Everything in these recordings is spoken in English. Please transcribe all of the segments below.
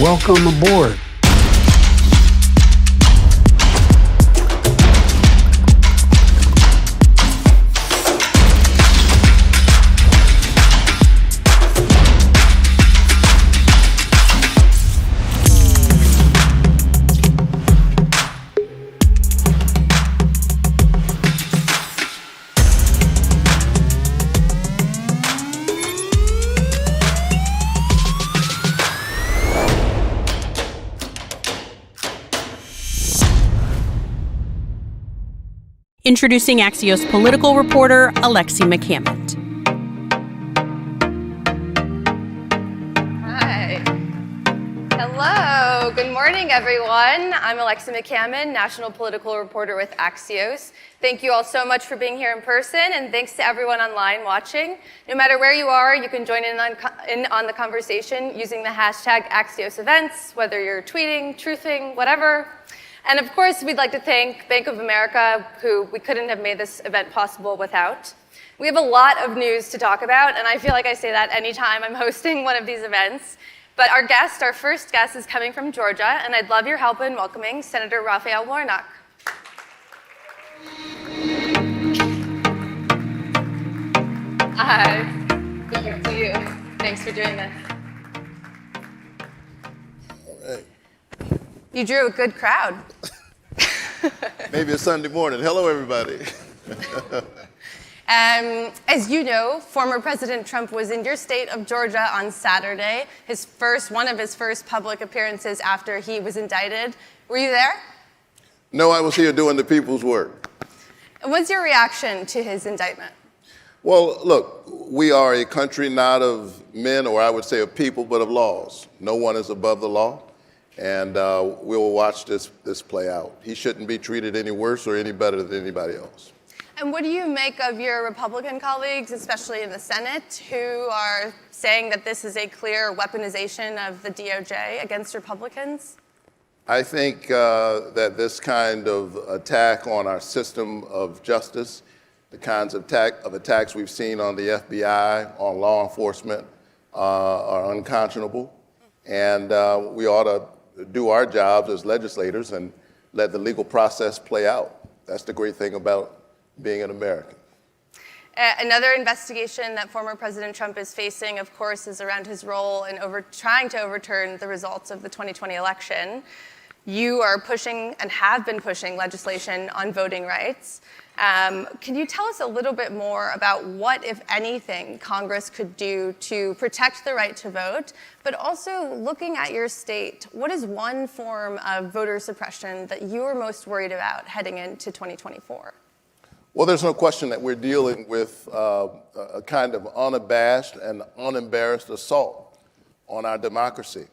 Welcome aboard. Introducing Axios political reporter Alexi McCammond. Hi. Hello. Good morning, everyone. I'm Alexi McCammond, national political reporter with Axios. Thank you all so much for being here in person, and thanks to everyone online watching. No matter where you are, you can join in on the conversation using the hashtag Axios events, whether you're tweeting, truthing, whatever. And of course, we'd like to thank Bank of America, who we couldn't have made this event possible without. We have a lot of news to talk about, and I feel like I say that anytime I'm hosting one of these events. But our first guest is coming from Georgia, and I'd love your help in welcoming Senator Raphael Warnock. Hi. Good to you. Thanks for doing this. All right. You drew a good crowd. Maybe a Sunday morning. Hello, everybody. As you know, former President Trump was in your state of Georgia on Saturday, one of his first public appearances after he was indicted. Were you there? No, I was here doing the people's work. What's your reaction to his indictment? Well, look, we are a country not of men, or I would say of people, but of laws. No one is above the law. And we will watch this play out. He shouldn't be treated any worse or any better than anybody else. And what do you make of your Republican colleagues, especially in the Senate, who are saying that this is a clear weaponization of the DOJ against Republicans? I think that this kind of attack on our system of justice, the kinds of attacks we've seen on the FBI, on law enforcement, are unconscionable. And we ought to do our jobs as legislators and let the legal process play out. That's the great thing about being an American. Another investigation that former President Trump is facing, of course, is around his role in trying to overturn the results of the 2020 election. You are pushing and have been pushing legislation on voting rights. Can you tell us a little bit more about what, if anything, Congress could do to protect the right to vote, but also looking at your state, what is one form of voter suppression that you are most worried about heading into 2024? Well, there's no question that we're dealing with a kind of unabashed and unembarrassed assault on our democracy.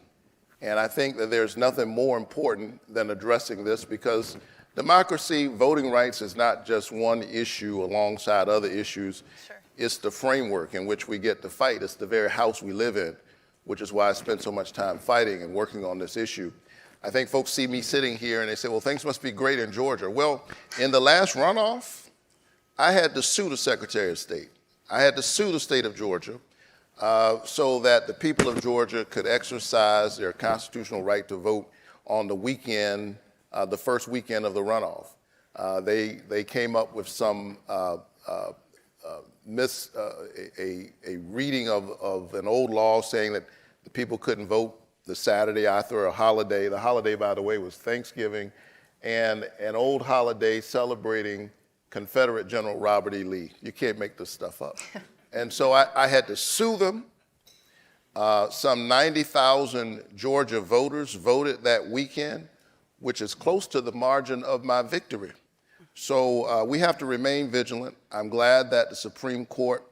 And I think that there's nothing more important than addressing this, because democracy, voting rights is not just one issue alongside other issues. Sure. It's the framework in which we get to fight. It's the very house we live in, which is why I spend so much time fighting and working on this issue. I think folks see me sitting here and they say, well, things must be great in Georgia. Well, in the last runoff, I had to sue the Secretary of State. I had to sue the state of Georgia so that the people of Georgia could exercise their constitutional right to vote on the weekend, the first weekend of the runoff. They came up with some a reading of an old law saying that the people couldn't vote the Saturday after a holiday. The holiday, by the way, was Thanksgiving, and an old holiday celebrating Confederate General Robert E. Lee. You can't make this stuff up. And so I had to sue them. Some 90,000 Georgia voters voted that weekend, which is close to the margin of my victory. So we have to remain vigilant. I'm glad that the Supreme Court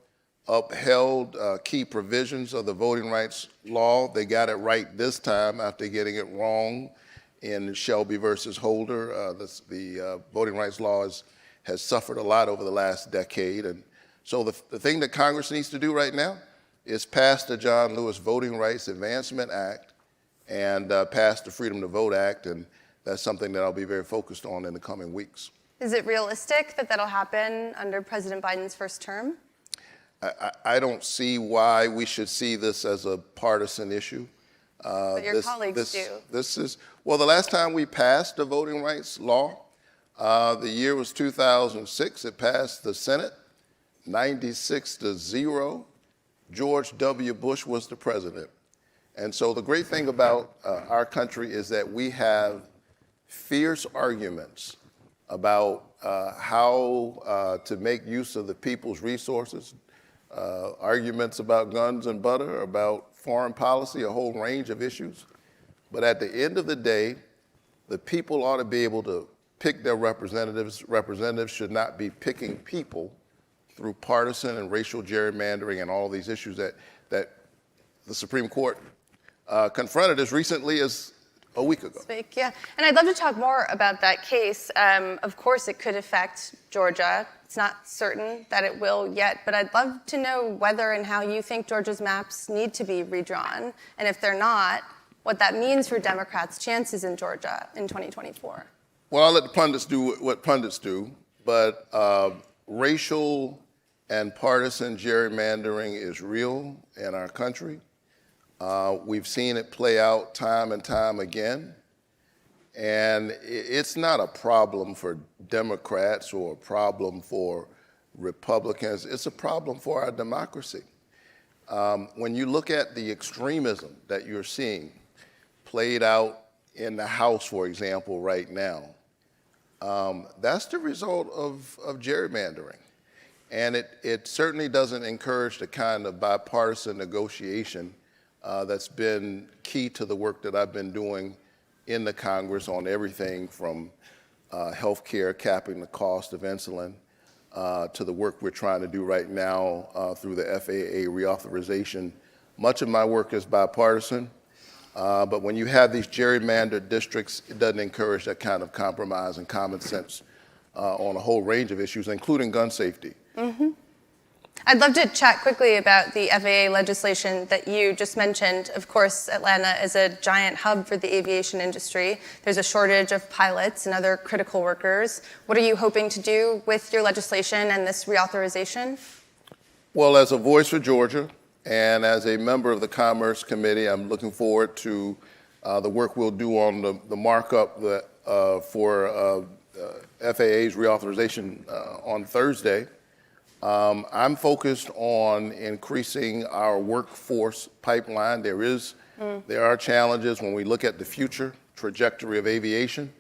upheld key provisions of the voting rights law. They got it right this time after getting it wrong in Shelby versus Holder. The voting rights law has suffered a lot over the last decade. And so the thing that Congress needs to do right now is pass the John Lewis Voting Rights Advancement Act and pass the Freedom to Vote Act, and that's something that I'll be very focused on in the coming weeks. Is it realistic that that'll happen under President Biden's first term? I don't see why we should see this as a partisan issue. But your colleagues do. This is, well, the last time we passed the voting rights law, the year was 2006. It passed the Senate, 96-0. George W. Bush was the president. And so the great thing about our country is that we have fierce arguments about how to make use of the people's resources, arguments about guns and butter, about foreign policy, a whole range of issues. But at the end of the day, the people ought to be able to pick their representatives. Representatives should not be picking people through partisan and racial gerrymandering and all these issues that the Supreme Court confronted as recently as a week ago. Yeah, and I'd love to talk more about that case. Of course, it could affect Georgia. It's not certain that it will yet, but I'd love to know whether and how you think Georgia's maps need to be redrawn, and if they're not, what that means for Democrats' chances in Georgia in 2024. Well, I'll let the pundits do what pundits do, but racial and partisan gerrymandering is real in our country. We've seen it play out time and time again. And it's not a problem for Democrats or a problem for Republicans. It's a problem for our democracy. When you look at the extremism that you're seeing played out in the House, for example, right now, that's the result of gerrymandering. And it certainly doesn't encourage the kind of bipartisan negotiation that's been key to the work that I've been doing in the Congress on everything from health care, capping the cost of insulin, to the work we're trying to do right now through the FAA reauthorization. Much of my work is bipartisan, but when you have these gerrymandered districts, it doesn't encourage that kind of compromise and common sense on a whole range of issues, including gun safety. Mm-hmm. I'd love to chat quickly about the FAA legislation that you just mentioned. Of course, Atlanta is a giant hub for the aviation industry. There's a shortage of pilots and other critical workers. What are you hoping to do with your legislation and this reauthorization? Well, as a voice for Georgia and as a member of the Commerce Committee, I'm looking forward to the work we'll do on the markup for FAA's reauthorization on Thursday. I'm focused on increasing our workforce pipeline. There are challenges when we look at the future trajectory of aviation,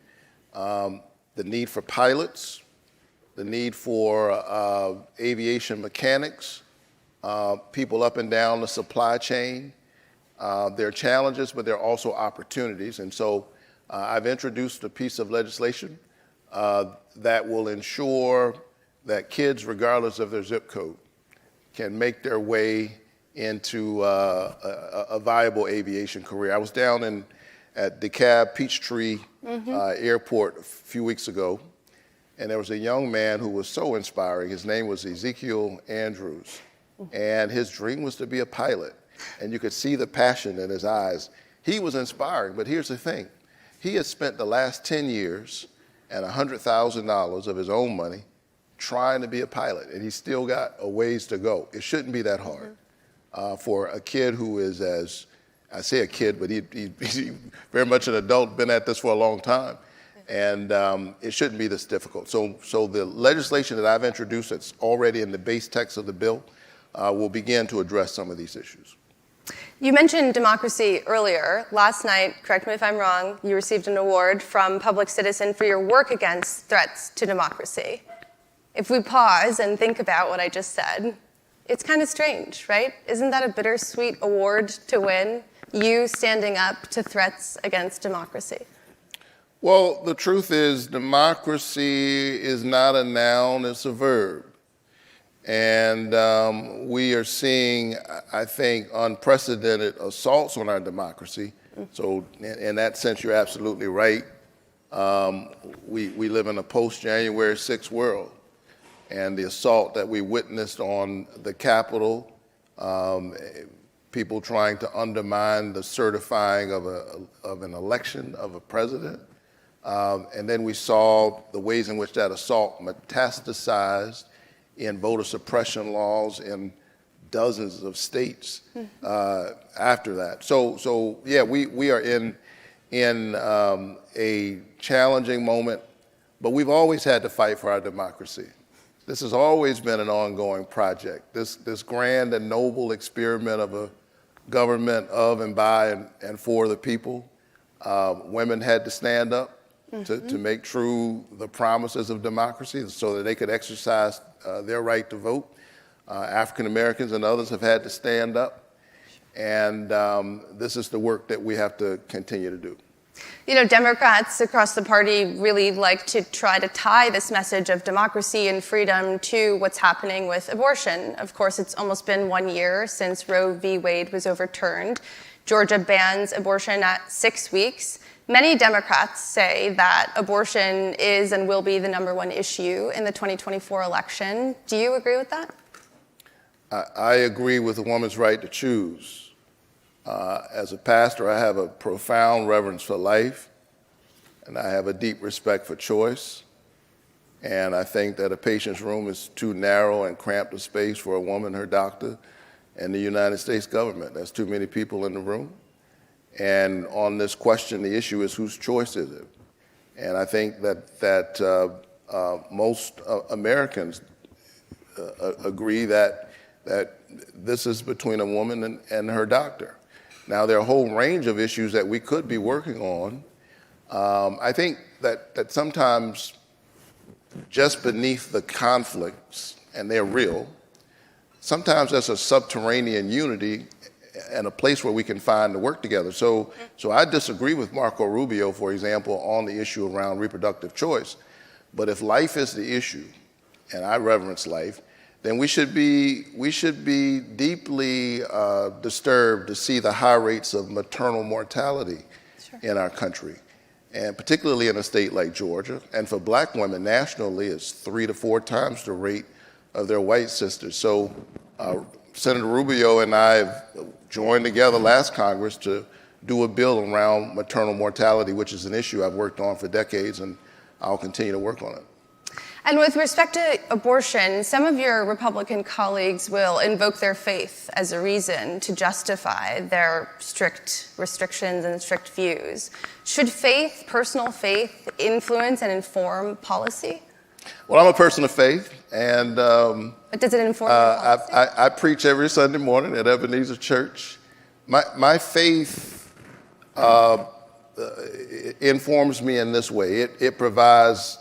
the need for pilots, the need for aviation mechanics, people up and down the supply chain. There are challenges, but there are also opportunities. And so I've introduced a piece of legislation that will ensure that kids, regardless of their zip code, can make their way into a viable aviation career. I was down at DeKalb Peachtree Airport a few weeks ago, and there was a young man who was so inspiring. His name was Ezekiel Andrews, and his dream was to be a pilot. And you could see the passion in his eyes. He was inspiring, but here's the thing. He had spent the last 10 years and $100,000 of his own money trying to be a pilot, and he's still got a ways to go. It shouldn't be that hard for a kid who is, as I say a kid, but he's very much an adult, been at this for a long time, and it shouldn't be this difficult. So the legislation that I've introduced that's already in the base text of the bill will begin to address some of these issues. You mentioned democracy earlier. Last night, correct me if I'm wrong, you received an award from Public Citizen for your work against threats to democracy. If we pause and think about what I just said, it's kind of strange, right? Isn't that a bittersweet award to win, you standing up to threats against democracy? Well, the truth is democracy is not a noun, it's a verb. And we are seeing, I think, unprecedented assaults on our democracy. So in that sense, you're absolutely right. We live in a post-January 6th world. And the assault that we witnessed on the Capitol, people trying to undermine the certifying of an election of a president. And then we saw the ways in which that assault metastasized in voter suppression laws, in dozens of states after that. So yeah, we are in a challenging moment, but we've always had to fight for our democracy. This has always been an ongoing project. This grand and noble experiment of a government of and by and for the people. Women had to stand up to make true the promises of democracy so that they could exercise their right to vote. African Americans and others have had to stand up. And this is the work that we have to continue to do. You know, Democrats across the party really like to try to tie this message of democracy and freedom to what's happening with abortion. Of course, it's almost been 1 year since Roe v. Wade was overturned. Georgia bans abortion at 6 weeks. Many Democrats say that abortion is and will be the #1 issue in the 2024 election. Do you agree with that? I agree with a woman's right to choose. As a pastor, I have a profound reverence for life, and I have a deep respect for choice. And I think that a patient's room is too narrow and cramped a space for a woman, her doctor, and the United States government. There's too many people in the room. And on this question, the issue is whose choice is it? And I think that most Americans agree that this is between a woman and her doctor. Now, there are a whole range of issues that we could be working on. I think that sometimes just beneath the conflicts, and they're real, sometimes there's a subterranean unity and a place where we can find to work together. So I disagree with Marco Rubio, for example, on the issue around reproductive choice. But if life is the issue, and I reverence life, then we should be deeply disturbed to see the high rates of maternal mortality in our country, and particularly in a state like Georgia. And for Black women nationally, it's 3 to 4 times the rate of their white sisters. So Senator Rubio and I have joined together last Congress to do a bill around maternal mortality, which is an issue I've worked on for decades, and I'll continue to work on it. And with respect to abortion, some of your Republican colleagues will invoke their faith as a reason to justify their strict restrictions and strict views. Should faith, personal faith, influence and inform policy? Well, I'm a person of faith, and but does it inform your policy? I preach every Sunday morning at Ebenezer Church. My faith informs me in this way. It provides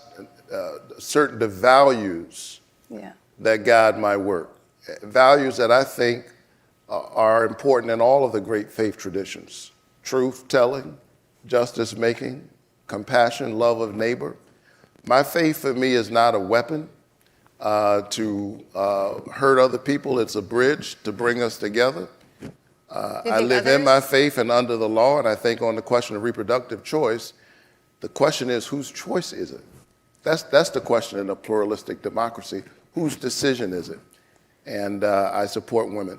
certain the values that guide my work, values that I think are important in all of the great faith traditions: truth telling, justice making, compassion, love of neighbor. My faith for me is not a weapon to hurt other people. It's a bridge to bring us together. I live in my faith and under the law, and I think on the question of reproductive choice, the question is, whose choice is it? That's the question in a pluralistic democracy. Whose decision is it? And I support women.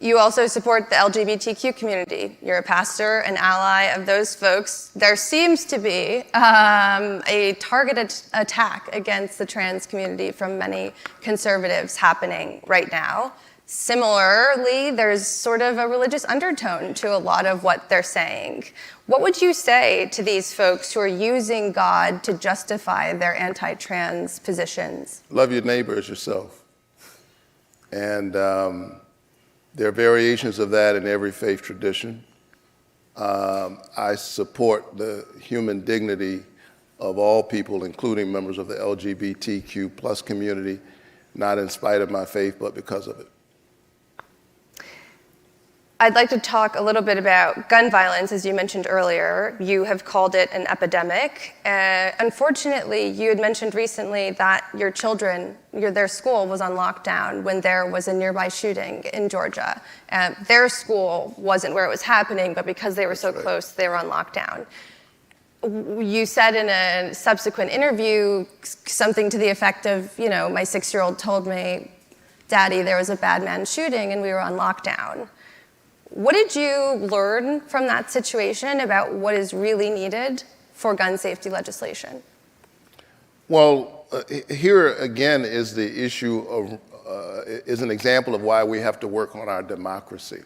You also support the LGBTQ community. You're a pastor, an ally of those folks. There seems to be a targeted attack against the trans community from many conservatives happening right now. Similarly, there's sort of a religious undertone to a lot of what they're saying. What would you say to these folks who are using God to justify their anti-trans positions? Love your neighbor as yourself. And there are variations of that in every faith tradition. I support the human dignity of all people, including members of the LGBTQ plus community, not in spite of my faith, but because of it. I'd like to talk a little bit about gun violence, as you mentioned earlier. You have called it an epidemic. Unfortunately, you had mentioned recently that your children, their school was on lockdown when there was a nearby shooting in Georgia. Their school wasn't where it was happening, but because they were so close, they were on lockdown. You said in a subsequent interview something to the effect of, my 6-year-old told me, Daddy, there was a bad man shooting and we were on lockdown. What did you learn from that situation about what is really needed for gun safety legislation? Well, here again is the issue is an example of why we have to work on our democracy.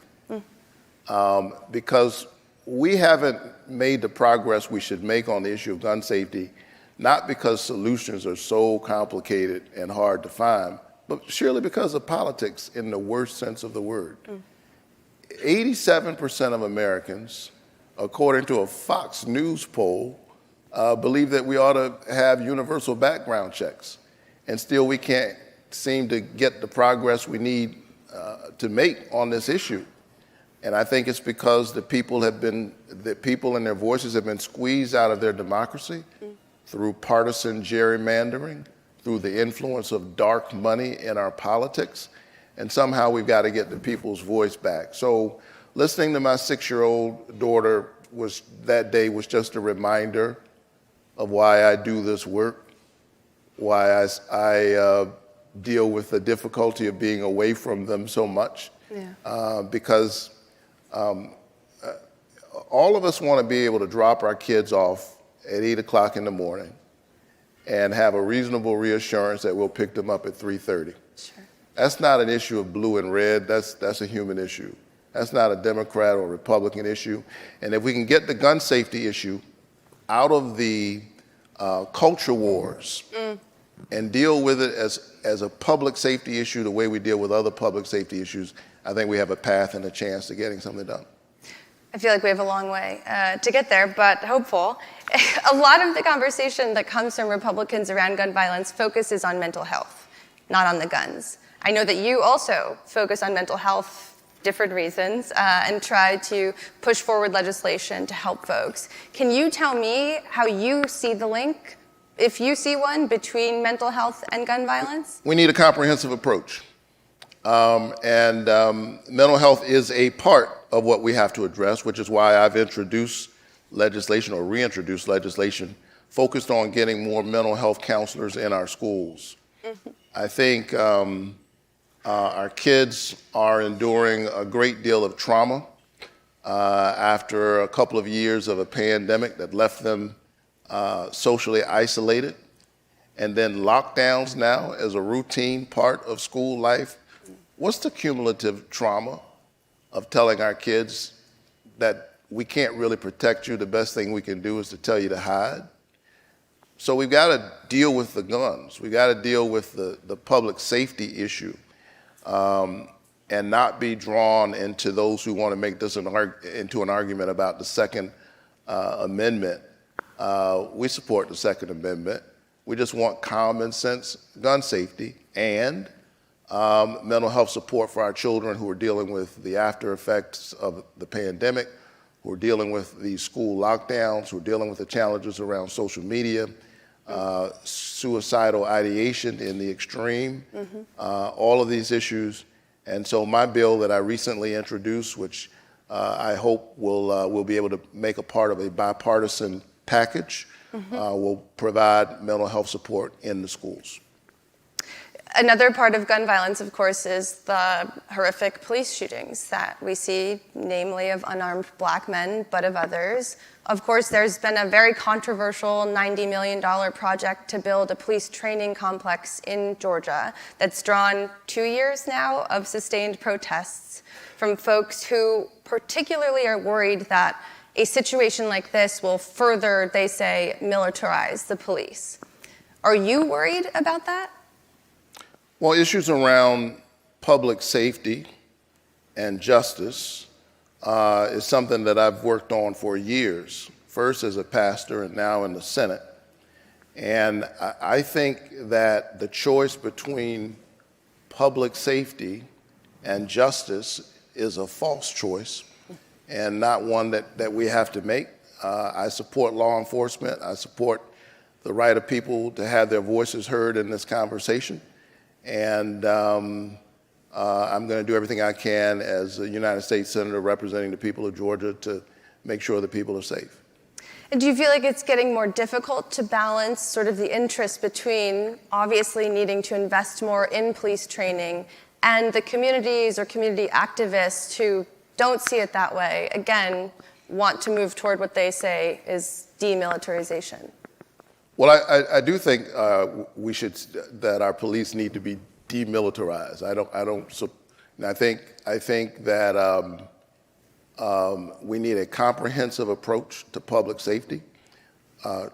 Because we haven't made the progress we should make on the issue of gun safety, not because solutions are so complicated and hard to find, but surely because of politics in the worst sense of the word. 87% of Americans, according to a Fox News poll, believe that we ought to have universal background checks. And still we can't seem to get the progress we need to make on this issue. And I think it's because the people and their voices have been squeezed out of their democracy through partisan gerrymandering, through the influence of dark money in our politics. And somehow we've got to get the people's voice back. So listening to my 6-year-old daughter that day was just a reminder of why I do this work, why I deal with the difficulty of being away from them so much. Because all of us want to be able to drop our kids off at 8 o'clock in the morning and have a reasonable reassurance that we'll pick them up at 3:30. Sure. That's not an issue of blue and red. That's a human issue. That's not a Democrat or Republican issue. And if we can get the gun safety issue out of the culture wars and deal with it as a public safety issue the way we deal with other public safety issues, I think we have a path and a chance to getting something done. I feel like we have a long way to get there, but hopeful. A lot of the conversation that comes from Republicans around gun violence focuses on mental health, not on the guns. I know that you also focus on mental health, different reasons, and try to push forward legislation to help folks. Can you tell me how you see the link, if you see one, between mental health and gun violence? We need a comprehensive approach. Mental health is a part of what we have to address, which is why I've introduced legislation or reintroduced legislation focused on getting more mental health counselors in our schools. I think our kids are enduring a great deal of trauma after a couple of years of a pandemic that left them socially isolated, and then lockdowns now as a routine part of school life. What's the cumulative trauma of telling our kids that we can't really protect you, the best thing we can do is to tell you to hide? So we've got to deal with the guns. We've got to deal with the public safety issue and not be drawn into those who want to make this into an argument about the Second Amendment. We support the Second Amendment. We just want common sense gun safety and mental health support for our children who are dealing with the after effects of the pandemic, who are dealing with the school lockdowns, who are dealing with the challenges around social media, suicidal ideation in the extreme, all of these issues. And so my bill that I recently introduced, which I hope will be able to make a part of a bipartisan package, will provide mental health support in the schools. Another part of gun violence, of course, is the horrific police shootings that we see, namely of unarmed black men, but of others. Of course, there's been a very controversial $90 million project to build a police training complex in Georgia that's drawn 2 years now of sustained protests from folks who particularly are worried that a situation like this will further, they say, militarize the police. Are you worried about that? Well, issues around public safety and justice is something that I've worked on for years, first as a pastor and now in the Senate. And I think that the choice between public safety and justice is a false choice and not one that we have to make. I support law enforcement. I support the right of people to have their voices heard in this conversation. And I'm going to do everything I can as a United States Senator representing the people of Georgia to make sure the people are safe. And do you feel like it's getting more difficult to balance sort of the interest between obviously needing to invest more in police training and the communities or community activists who don't see it that way, again, want to move toward what they say is demilitarization? Well, I do think that our police need to be demilitarized. And I think that we need a comprehensive approach to public safety.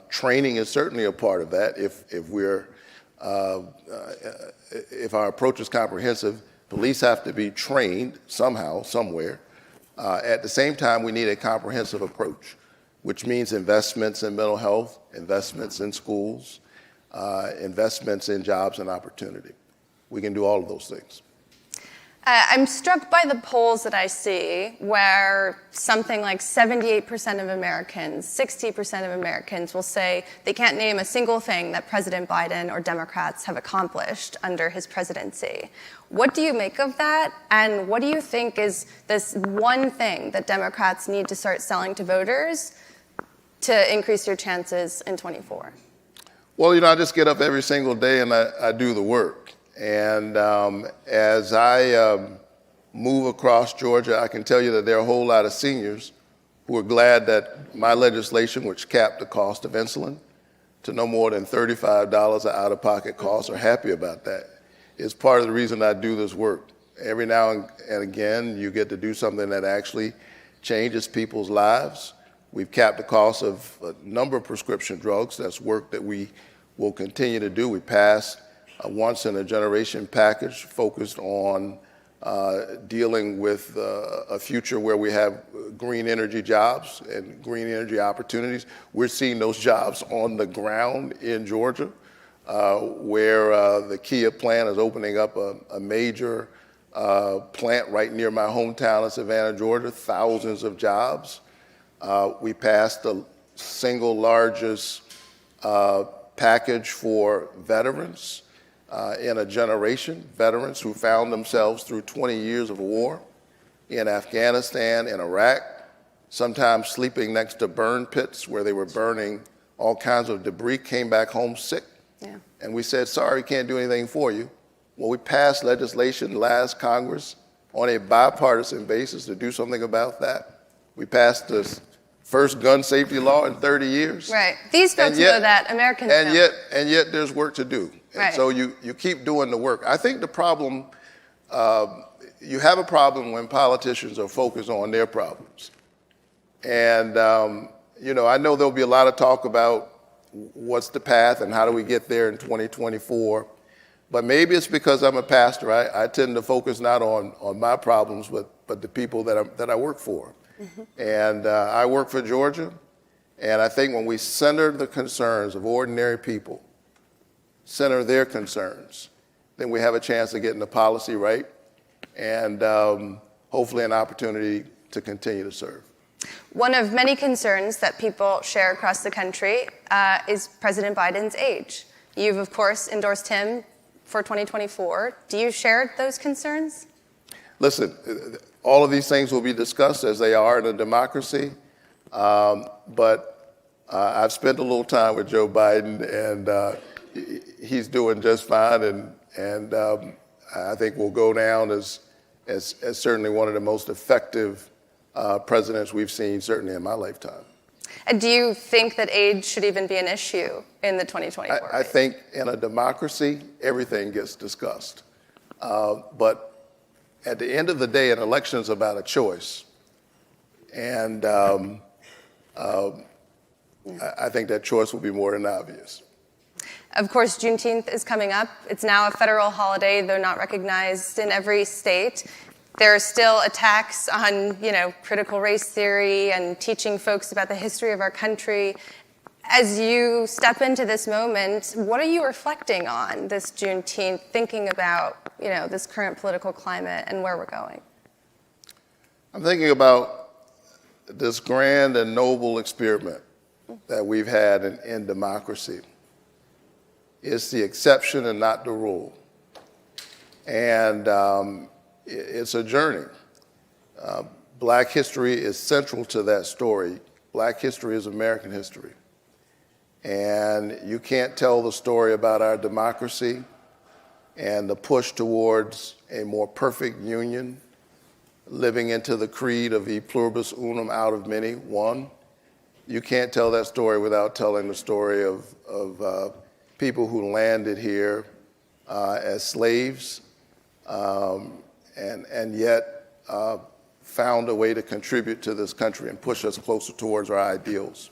Training is certainly a part of that. If our approach is comprehensive, police have to be trained somehow, somewhere. At the same time, we need a comprehensive approach, which means investments in mental health, investments in schools, investments in jobs and opportunity. We can do all of those things. I'm struck by the polls that I see where something like 78% of Americans, 60% of Americans will say they can't name a single thing that President Biden or Democrats have accomplished under his presidency. What do you make of that? And what do you think is this one thing that Democrats need to start selling to voters to increase your chances in 24? Well, I just get up every single day and I do the work. And as I move across Georgia, I can tell you that there are a whole lot of seniors who are glad that my legislation, which capped the cost of insulin to no more than $35 of out-of-pocket costs, are happy about that. It's part of the reason I do this work. Every now and again, you get to do something that actually changes people's lives. We've capped the cost of a number of prescription drugs. That's work that we will continue to do. We passed a once-in-a-generation package focused on dealing with a future where we have green energy jobs and green energy opportunities. We're seeing those jobs on the ground in Georgia, where the Kia plant is opening up a major plant right near my hometown of Savannah, Georgia, thousands of jobs. We passed the single largest package for veterans in a generation, veterans who found themselves through 20 years of war in Afghanistan and Iraq, sometimes sleeping next to burn pits where they were burning all kinds of debris, came back home sick. Yeah. And we said, sorry, can't do anything for you. Well, we passed legislation last Congress on a bipartisan basis to do something about that. We passed the first gun safety law in 30 years. Right. These folks know that. Americans don't. And yet there's work to do. And right. so you keep doing the work. I think the problem, you have a problem when politicians are focused on their problems. And, I know there'll be a lot of talk about what's the path and how do we get there in 2024. But maybe it's because I'm a pastor. I tend to focus not on my problems, but the people that I work for. Mm-hmm. And I work for Georgia. And I think when we center the concerns of ordinary people, center their concerns, then we have a chance of getting the policy right and hopefully an opportunity to continue to serve. One of many concerns that people share across the country is President Biden's age. You've, of course, endorsed him for 2024. Do you share those concerns? Listen, all of these things will be discussed as they are in a democracy, but I've spent a little time with Joe Biden, and he's doing just fine, and I think will go down as certainly one of the most effective presidents we've seen, certainly in my lifetime. And do you think that age should even be an issue in the 2024? I think in a democracy, everything gets discussed. But at the end of the day, an election is about a choice. And I think that choice will be more than obvious. Of course, Juneteenth is coming up. It's now a federal holiday, though not recognized in every state. There are still attacks on, critical race theory and teaching folks about the history of our country. As you step into this moment, what are you reflecting on this Juneteenth, thinking about, this current political climate and where we're going? I'm thinking about this grand and noble experiment that we've had in democracy. It's the exception and not the rule. And it's a journey. Black history is central to that story. Black history is American history. And you can't tell the story about our democracy and the push towards a more perfect union, living into the creed of e pluribus unum, out of many, one. You can't tell that story without telling the story of people who landed here as slaves, and yet found a way to contribute to this country and push us closer towards our ideals.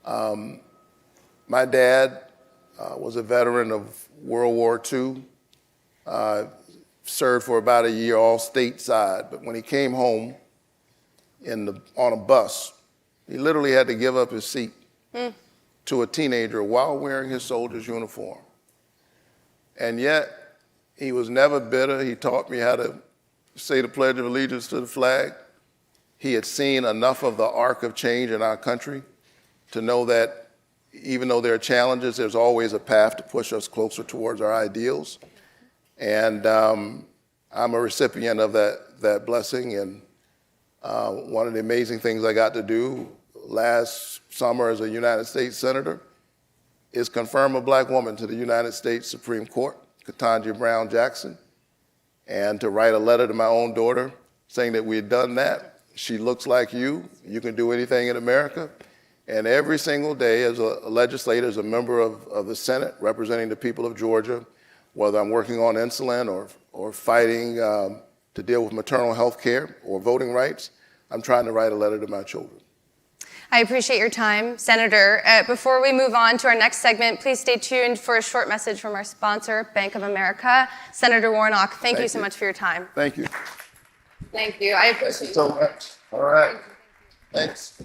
My dad was a veteran of World War II, served for about a year all stateside, but when he came home on a bus, he literally had to give up his seat to a teenager while wearing his soldier's uniform. And yet, he was never bitter. He taught me how to say the Pledge of Allegiance to the flag. He had seen enough of the arc of change in our country to know that even though there are challenges, there's always a path to push us closer towards our ideals. And I'm a recipient of that blessing. And one of the amazing things I got to do last summer as a United States Senator is confirm a black woman to the United States Supreme Court, Ketanji Brown Jackson, and to write a letter to my own daughter saying that we had done that. She looks like you can do anything in America. And every single day as a legislator, as a member of the Senate representing the people of Georgia, whether I'm working on insulin or fighting to deal with maternal health care or voting rights, I'm trying to write a letter to my children. I appreciate your time, Senator. Before we move on to our next segment, please stay tuned for a short message from our sponsor, Bank of America. Senator Warnock, thank you so much for your time. Thank you. Thank you. I appreciate it so much. All right. Thanks.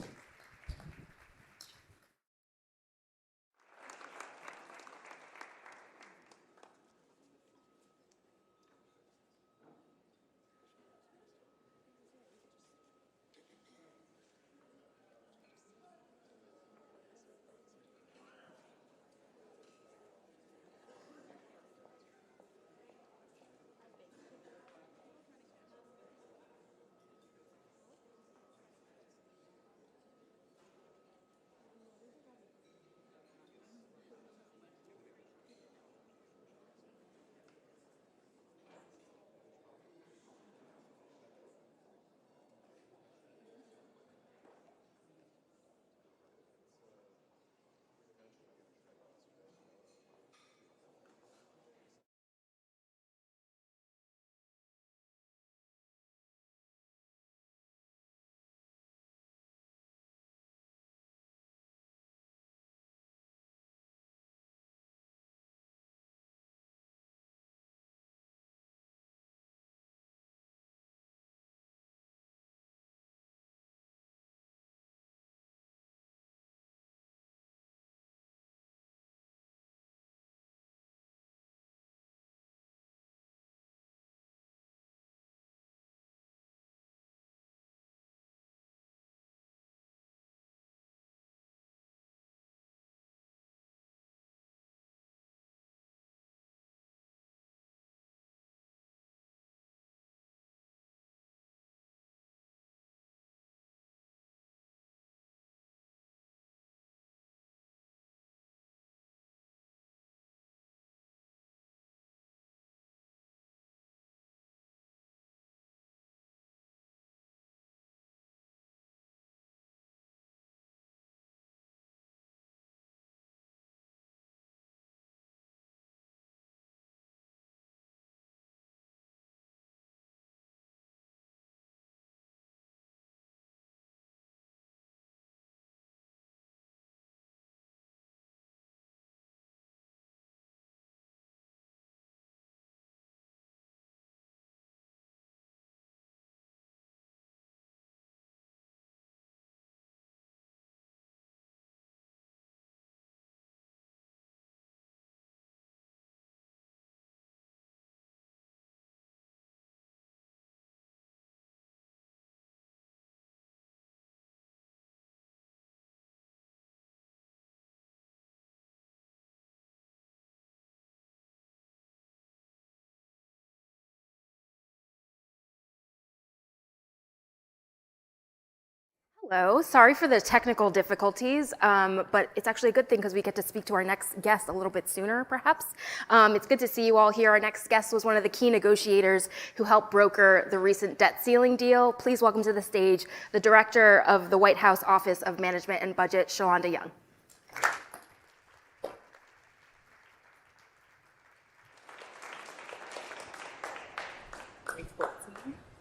Hello, sorry for the technical difficulties, but it's actually a good thing because we get to speak to our next guest a little bit sooner, perhaps. It's good to see you all here. Our next guest was one of the key negotiators who helped broker the recent debt ceiling deal. Please welcome to the stage the Director of the White House Office of Management and Budget, Shalonda Young.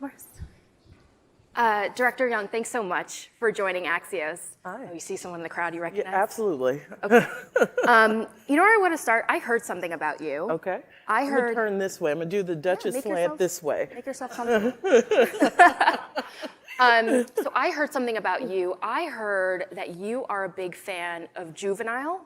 course. Director Young, thanks so much for joining Axios. Hi. Oh, you see someone in the crowd you recognize? Yeah, absolutely. Okay. You know where I want to start? I heard something about you. Okay. I I'm heard. gonna turn this way. I'm gonna do the Duchess make slant yourself- this way. Make yourself comfortable. So I heard something about you. I heard that you are a big fan of Juvenile,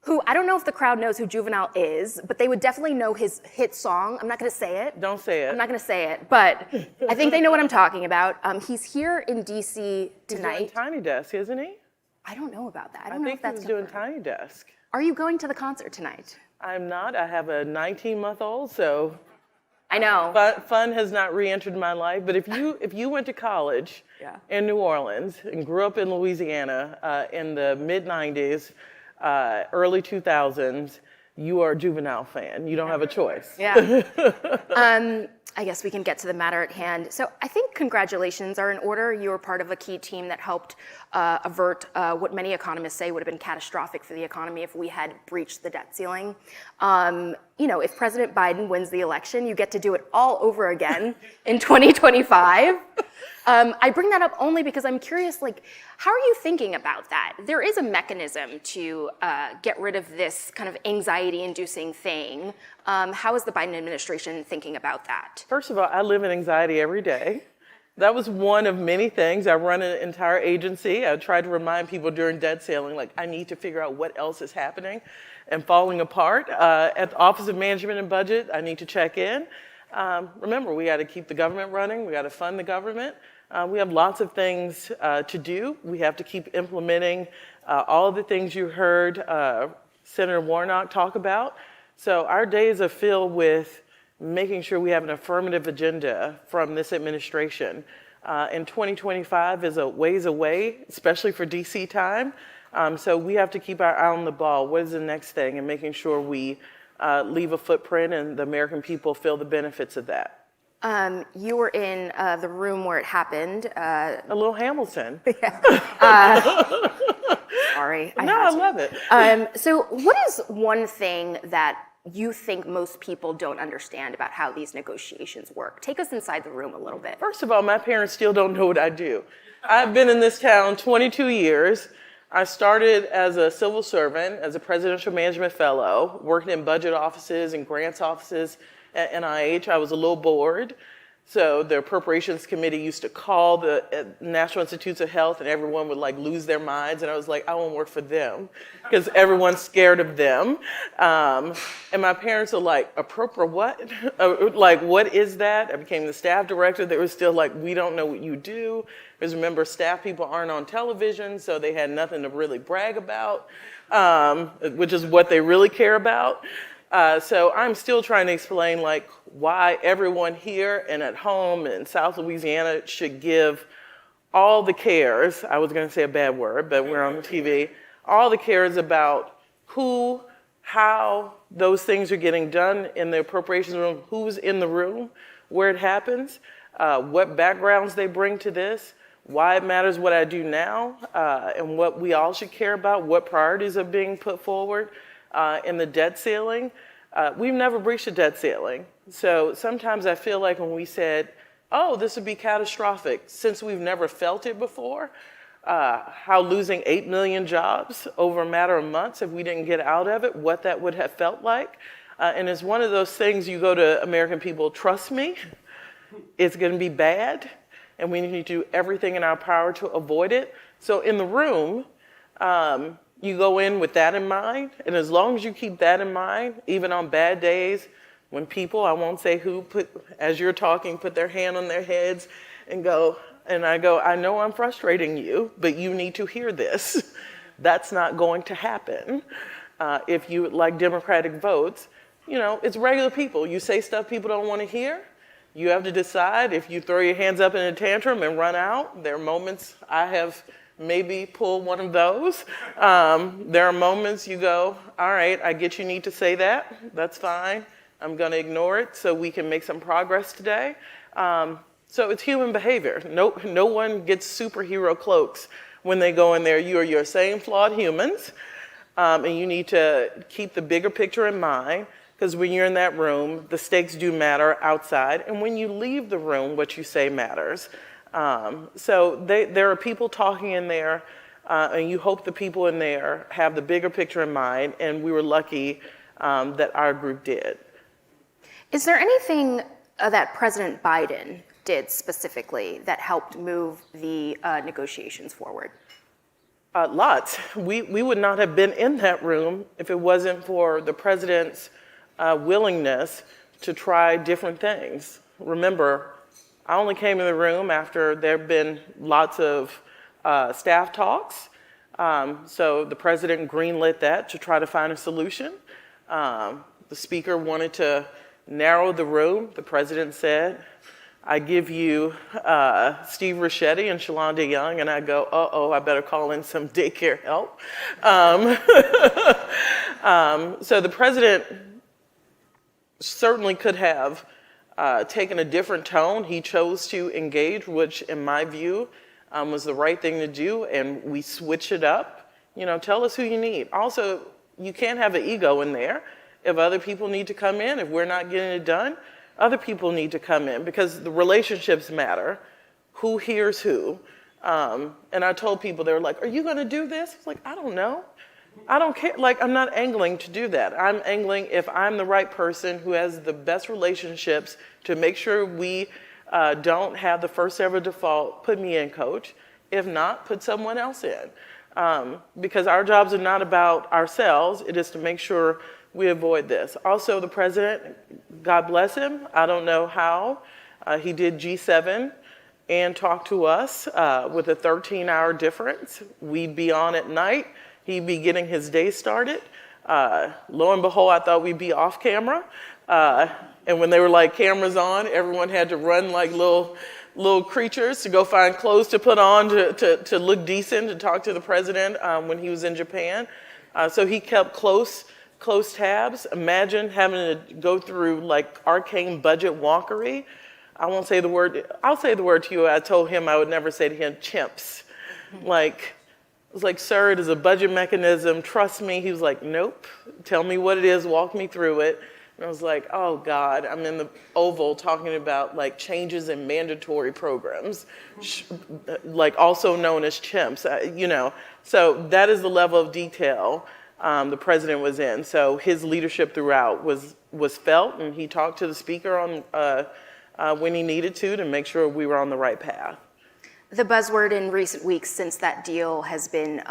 who I don't know if the crowd knows who Juvenile is, but they would definitely know his hit song. I'm not going to say it. Don't say it. I'm not going to say it, but I think they know what I'm talking about. He's here in DC He's doing tonight. Tiny Desk, isn't he? I don't know about that. I I don't know think if that's he was doing confirmed. Tiny Desk. Are you going to the concert tonight? I'm not. I have a 19-month-old, so I know. fun has not re-entered my life. But if you went to college Yeah. in New Orleans and grew up in Louisiana in the mid-90s, early 2000s, you are a Juvenile fan. You don't have a choice. Yeah. I guess we can get to the matter at hand. So I think congratulations are in order. You were part of a key team that helped avert what many economists say would have been catastrophic for the economy if we had breached the debt ceiling. If President Biden wins the election, you get to do it all over again in 2025. I bring that up only because I'm curious, how are you thinking about that? There is a mechanism to get rid of this kind of anxiety-inducing thing. How is the Biden administration thinking about that? First of all, I live in anxiety every day. That was one of many things. I run an entire agency. I tried to remind people during debt ceiling, I need to figure out what else is happening and falling apart. At the Office of Management and Budget, I need to check in. Remember, we got to keep the government running. We got to fund the government. We have lots of things to do. We have to keep implementing all of the things you heard Senator Warnock talk about. So our days are filled with making sure we have an affirmative agenda from this administration. And 2025 is a ways away, especially for DC time. So we have to keep our eye on the ball. What is the next thing? And making sure we leave a footprint and the American people feel the benefits of that. You were in the room where it happened. A little Hamilton. Sorry, I love it. So what is one thing that you think most people don't understand about how these negotiations work? Take us inside the room a little bit. First of all, my parents still don't know what I do. I've been in this town 22 years. I started as a civil servant, as a presidential management fellow, working in budget offices and grants offices at NIH. I was a little bored. So the appropriations committee used to call the National Institutes of Health and everyone would lose their minds. And I was like, I won't work for them because everyone's scared of them. And my parents are like, appropriate what? What is that? I became the staff director. They were still like, we don't know what you do. Because remember, staff people aren't on television, so they had nothing to really brag about, which is what they really care about. So I'm still trying to explain why everyone here and at home in South Louisiana should give all the cares, I was going to say a bad word, but we're on TV, all the cares about who, how those things are getting done in the appropriations room, who's in the room, where it happens, what backgrounds they bring to this, why it matters what I do now, and what we all should care about, what priorities are being put forward. In the debt ceiling, we've never breached a debt ceiling. So sometimes I feel like when we said, oh, this would be catastrophic, since we've never felt it before, how losing 8 million jobs over a matter of months, if we didn't get out of it, what that would have felt like. And it's one of those things you go to American people, trust me, it's going to be bad, and we need to do everything in our power to avoid it. So in the room, you go in with that in mind, and as long as you keep that in mind, even on bad days, when people, I won't say who, as you're talking, put their hand on their heads and I go, I know I'm frustrating you, but you need to hear this. That's not going to happen. If you like Democratic votes, it's regular people. You say stuff people don't want to hear. You have to decide if you throw your hands up in a tantrum and run out. There are moments I have maybe pull one of those. There are moments you go, all right, I get you need to say that. That's fine. I'm going to ignore it so we can make some progress today. So it's human behavior. No one gets superhero cloaks when they go in there. You are your same flawed humans, and you need to keep the bigger picture in mind. because when you're in that room, the stakes do matter outside, and when you leave the room, what you say matters. So there are people talking in there, and you hope the people in there have the bigger picture in mind, and we were lucky that our group did. Is there anything that President Biden did specifically that helped move the negotiations forward? Lots. We would not have been in that room if it wasn't for the president's willingness to try different things. Remember, I only came in the room after there had been lots of staff talks. So the president greenlit that to try to find a solution. The speaker wanted to narrow the room. The president said, I give you Steve Ricchetti and Shalonda Young, and I go, I better call in some daycare help. So the president certainly could have taken a different tone. He chose to engage, which in my view was the right thing to do, and we switch it up. Tell us who you need. Also, you can't have an ego in there. If other people need to come in, if we're not getting it done, other people need to come in because the relationships matter. Who hears who? And I told people, they were like, are you going to do this? I was like, I don't know. I don't care. Like, I'm not angling to do that. I'm angling if I'm the right person who has the best relationships to make sure we don't have the first ever default, put me in, coach. If not, put someone else in. Because our jobs are not about ourselves. It is to make sure we avoid this. Also, the president, God bless him, I don't know how, he did G7 and talked to us with a 13-hour difference. We'd be on at night. He'd be getting his day started. Lo and behold, I thought we'd be off camera. And when they were like cameras on, everyone had to run like little creatures to go find clothes to put on to look decent, to talk to the president when he was in Japan. So he kept close tabs. Imagine having to go through like arcane budget wonkery. I won't say the word, I'll say the word to you. I told him I would never say to him, chimps. Like, I was like, sir, it is a budget mechanism. Trust me. He was like, nope. Tell me what it is. Walk me through it. And I was like, oh God, I'm in the Oval talking about like changes in mandatory programs, like also known as chimps, So that is the level of detail the president was in. So his leadership throughout was felt, and he talked to the speaker on when he needed to make sure we were on the right path. The buzzword in recent weeks since that deal has been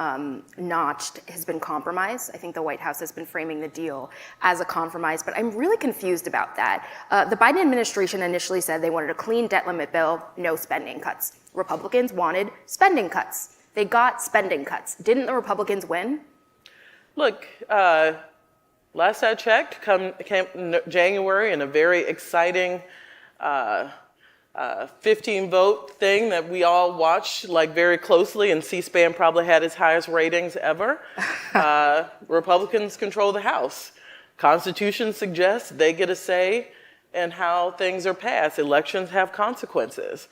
notched has been compromise. I think the White House has been framing the deal as a compromise, but I'm really confused about that. The Biden administration initially said they wanted a clean debt limit bill, no spending cuts. Republicans wanted spending cuts. They got spending cuts. Didn't the Republicans win? Look, last I checked, came January, in a very exciting 15-vote thing that we all watched like very closely, and C-SPAN probably had its highest ratings ever. Republicans control the House. Constitution suggests they get a say in how things are passed. Elections have consequences.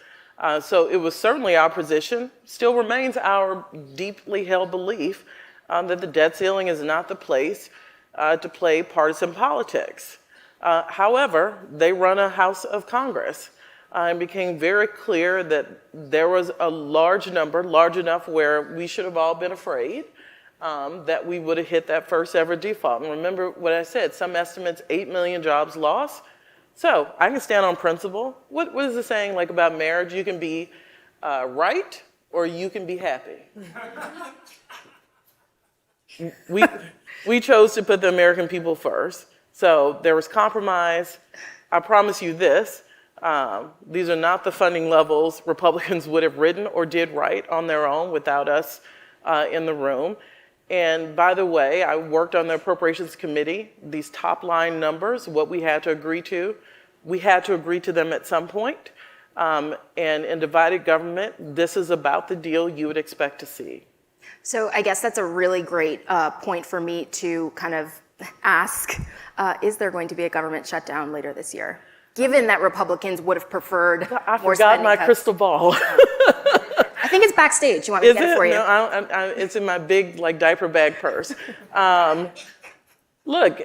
So it was certainly our position, still remains our deeply held belief that the debt ceiling is not the place to play partisan politics. However, they run a House of Congress. It became very clear that there was a large enough where we should have all been afraid that we would have hit that first ever default. And remember what I said, some estimates 8 million jobs lost. So I can stand on principle. What is the saying like about marriage? You can be right or you can be happy. We chose to put the American people first. So there was compromise. I promise you this, these are not the funding levels Republicans would have written or did right on their own without us in the room. And by the way, I worked on the Appropriations Committee. These top line numbers, what we had to agree to them at some point. And in divided government, this is about the deal you would expect to see. So I guess that's a really great point for me to kind of ask, is there going to be a government shutdown later this year? Given that Republicans would have preferred I more forgot spending my cuts. Crystal ball. I think it's backstage. You want me to get it for you? No, it's in my big like diaper bag purse. Look,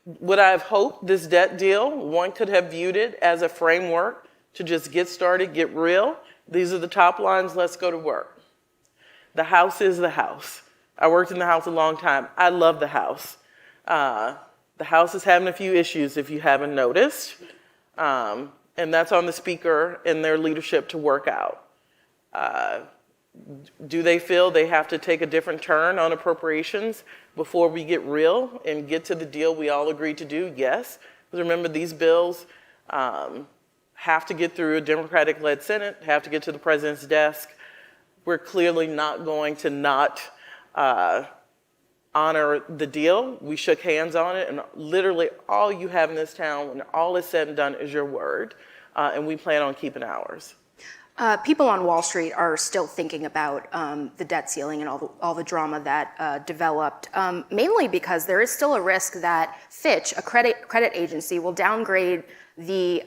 Would I have hoped this debt deal, one could have viewed it as a framework to just get started, get real? These are the top lines, let's go to work. The House is the House. I worked in the House a long time. I love the House. The House is having a few issues, if you haven't noticed, and that's on the Speaker and their leadership to work out. Do they feel they have to take a different turn on appropriations before we get real and get to the deal we all agreed to do? Yes. Because remember, these bills have to get through a Democratic-led Senate, have to get to the president's desk. We're clearly not going to not honor the deal. We shook hands on it, and literally all you have in this town, when all is said and done, is your word, and we plan on keeping ours. People on Wall Street are still thinking about the debt ceiling and all the drama that developed, mainly because there is still a risk that Fitch, a credit agency, will downgrade the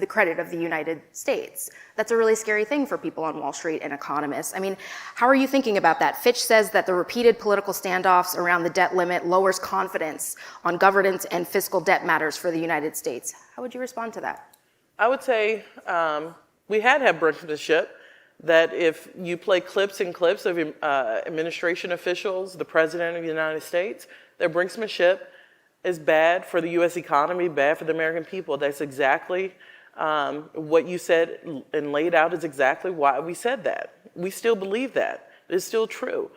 credit of the United States. That's a really scary thing for people on Wall Street and economists. I mean, how are you thinking about that? Fitch says that the repeated political standoffs around the debt limit lowers confidence on governance and fiscal debt matters for the United States. How would you respond to that? I would say we had to have brinkmanship, that if you play clips and clips of administration officials, the President of the United States, their brinksmanship is bad for the U.S. economy, bad for the American people. That's exactly what you said and laid out is exactly why we said that. We still believe that. It's still true.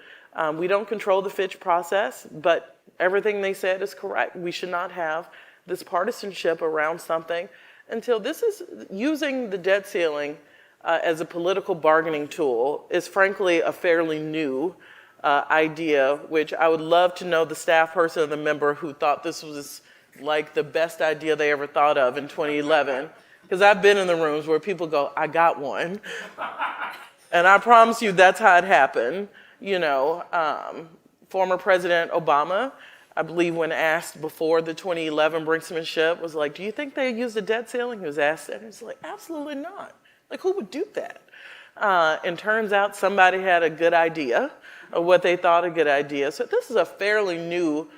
We don't control the Fitch process, but everything they said is correct. We should not have this partisanship around something until this is using the debt ceiling as a political bargaining tool is frankly a fairly new idea, which I would love to know the staff person or the member who thought this was like the best idea they ever thought of in 2011. Because I've been in the rooms where people go, I got one. And I promise you that's how it happened. You know, former President Obama, I believe when asked before the 2011 brinksmanship, was like, do you think they used the debt ceiling? He was asked that, and he's like, absolutely not. Like, who would do that? And turns out somebody had a good idea, or what they thought a good idea. So this is a fairly new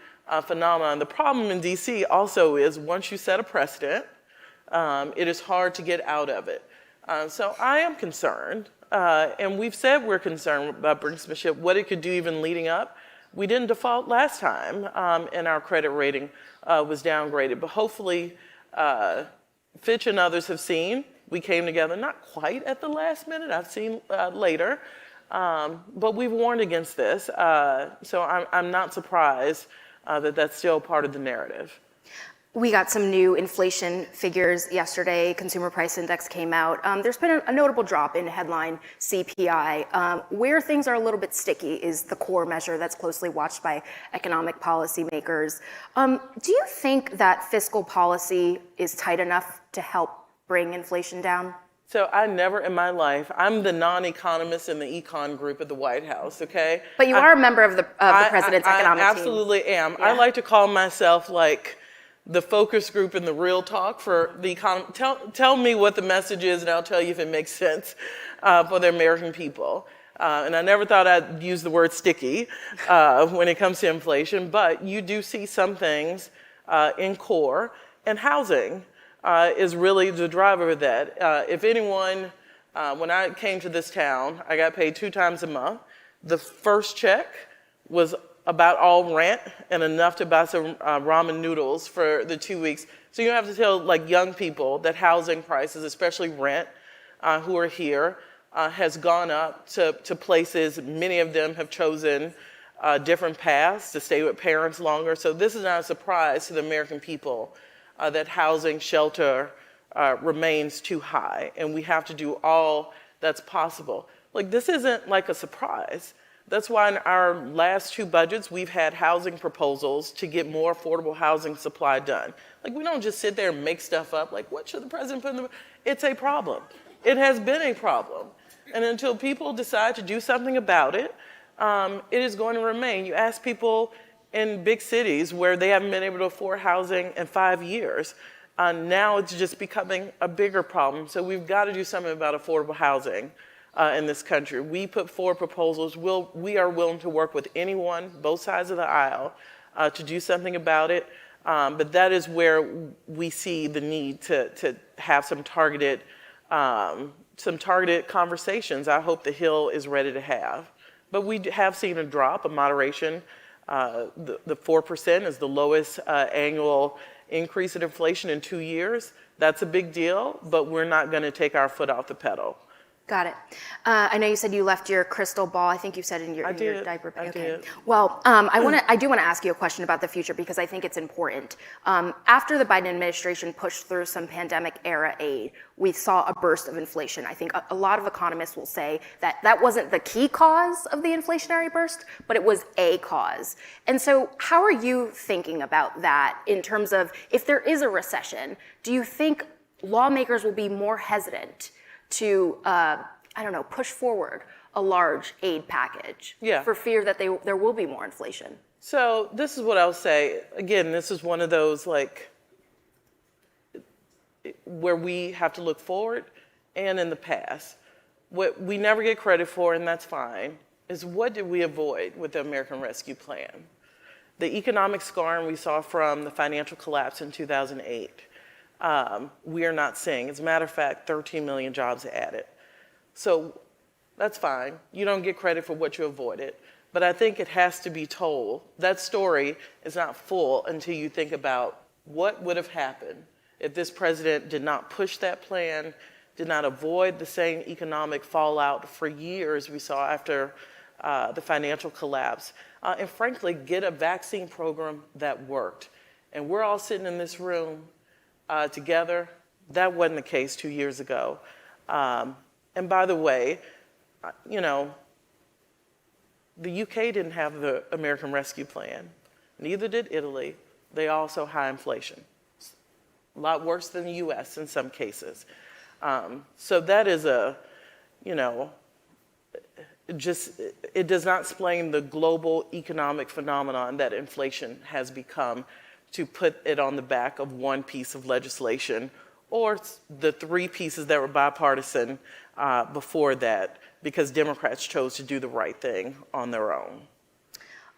phenomenon. The problem in DC also is once you set a precedent, it is hard to get out of it. So I am concerned, and we've said we're concerned about brinksmanship, what it could do even leading up. We didn't default last time, and our credit rating was downgraded. But hopefully, Fitch and others have seen, we came together, not quite at the last minute, I've seen later, but we've warned against this. So I'm not surprised that that's still part of the narrative. We got some new inflation figures yesterday. Consumer Price Index came out. There's been a notable drop in headline CPI. Where things are a little bit sticky is the core measure that's closely watched by economic policymakers. Do you think that fiscal policy is tight enough to help bring inflation down? So I never in my life, I'm the non-economist in the econ group at the White House, okay? But you are a member of the president's economic team. I absolutely am. Yeah. I like to call myself like the focus group in the real talk for the economy. Tell me what the message is and I'll tell you if it makes sense for the American people. And I never thought I'd use the word sticky when it comes to inflation, but you do see some things in core, and housing is really the driver of that. If anyone, when I came to this town, I got paid 2 times a month. The first check was about all rent and enough to buy some ramen noodles for the 2 weeks. So you don't have to tell like young people that housing prices, especially rent, who are here, has gone up to places. Many of them have chosen different paths to stay with parents longer. So this is not a surprise to the American people that housing, shelter remains too high, and we have to do all that's possible. Like, this isn't like a surprise. That's why in our last 2 budgets, we've had housing proposals to get more affordable housing supply done. Like, we don't just sit there and make stuff up, like, what should the president put in the... It's a problem. It has been a problem. And until people decide to do something about it, it is going to remain. You ask people in big cities where they haven't been able to afford housing in 5 years, now it's just becoming a bigger problem. So we've got to do something about affordable housing in this country. We put forward proposals. We are willing to work with anyone, both sides of the aisle, to do something about it. But that is where we see the need to have some targeted conversations. I hope the Hill is ready to have. But we have seen a drop, a moderation. The 4% is the lowest annual increase in inflation in 2 years. That's a big deal, but we're not going to take our foot off the pedal. Got it. I know you said you left your crystal ball. I think you said in your diaper. I did. Well, I do want to ask you a question about the future because I think it's important. After the Biden administration pushed through some pandemic era aid, we saw a burst of inflation. I think a lot of economists will say that that wasn't the key cause of the inflationary burst, but it was a cause. And so how are you thinking about that in terms of if there is a recession, do you think lawmakers will be more hesitant to, push forward a large aid package for fear that there will be more inflation? So this is what I'll say. Again, this is one of those where we have to look forward and in the past. What we never get credit for, and that's fine, is what did we avoid with the American Rescue Plan? The economic scarring we saw from the financial collapse in 2008. We are not seeing. As a matter of fact, 13 million jobs added. So that's fine. You don't get credit for what you avoided. But I think it has to be told. That story is not full until you think about what would have happened if this president did not push that plan, did not avoid the same economic fallout for years we saw after the financial collapse, and frankly, get a vaccine program that worked. And we're all sitting in this room together. That wasn't the case 2 years ago. And by the way, the UK didn't have the American Rescue Plan. Neither did Italy. They also high inflation. A lot worse than the US in some cases. So that is it does not explain the global economic phenomenon that inflation has become to put it on the back of one piece of legislation or the three pieces that were bipartisan before that because Democrats chose to do the right thing on their own.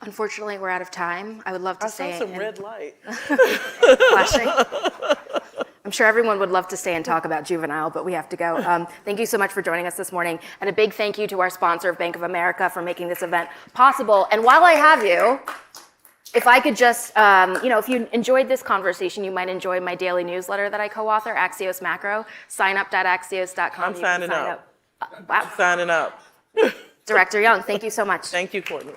Unfortunately, we're out of time. I would love to stay. I saw some red light. Flashing. I'm sure everyone would love to stay and talk about juvenile, but we have to go. Thank you so much for joining us this morning. And a big thank you to our sponsor, Bank of America, for making this event possible. And while I have you, if I could just, if you enjoyed this conversation, you might enjoy my daily newsletter that I co-author, Axios Macro. Signup.axios.com. I'm signing up. Wow. I'm signing up. Director Young, thank you so much. Thank you, Courtney.